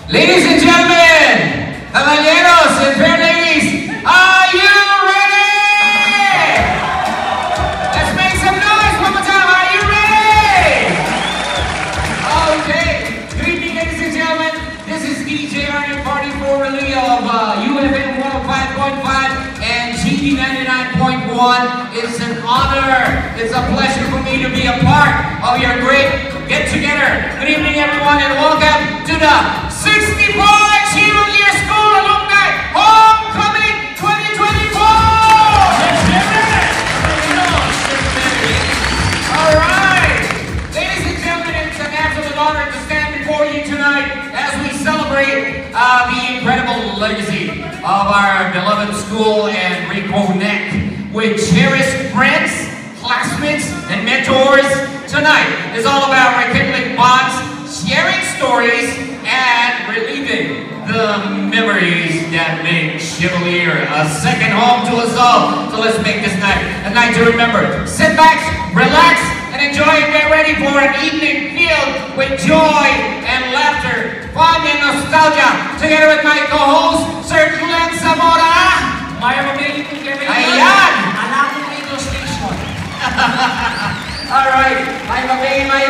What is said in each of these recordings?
Ladies and gentlemen, caballeros and fair ladies, are you ready? Let's make some noise one more time. Are you ready? Okay. Good evening, ladies and gentlemen. This is DJ Arnie Party for Relay of UFM 105.5 and GD 99.1. It's an honor. It's a pleasure for me to be a part of your great get-together. Good evening, everyone, and welcome to the 64 Chino Year School Alumni Homecoming 2024! Alright! Ladies and gentlemen, it's an absolute honor to stand before you tonight as we celebrate the incredible legacy of our beloved school and reconnect with cherished friends, classmates, and mentors. Tonight is all about rekindling bonds, sharing stories, and reliving the memories that make Chevalier a second home to us all. So let's make this night a night to remember. Sit back, relax, and enjoy and get ready for an evening filled with joy and laughter, fun and nostalgia. Together with my co-host, Sir Glenn Zamora. Maya Mabili po kami. Ayan! Alam mo radio station. Alright, may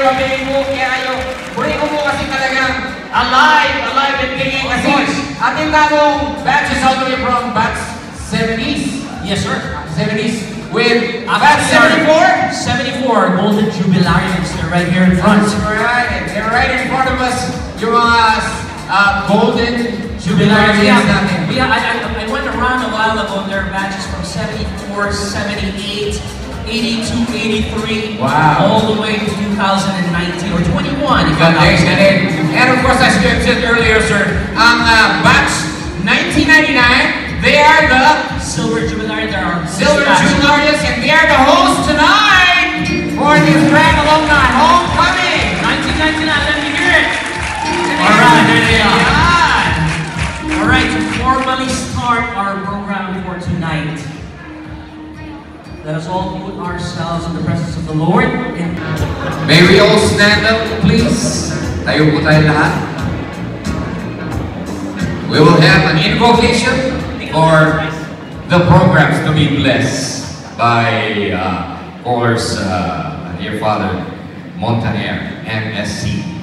mabili po kaya kayo. Huli ko po kasi talagang alive and kicking kasi ating bagong batches all the way from batch 70s. Yes, sir. 70s with batch 74? 74 Golden Jubilarians. They're right here in front. That's right. They're right in front of us. Yung Golden Jubilarians natin. Yeah, I went around a while ago. There are batches from 74, 78, 82, 83, wow, all the way to 2019 or 21. If and of course, as you said earlier, sir, batch 1999, they are the Silver Jubilarians. And they are the hosts tonight for this grand alumni homecoming. 1999, let me hear it. All right, here they are. All right, to formally start our program for tonight, let us all put ourselves in the presence of the Lord. May we all stand up, please? Tayo po tayo lahat. We will have an invocation for the programs to be blessed by, of course, dear Father Montaner, MSC.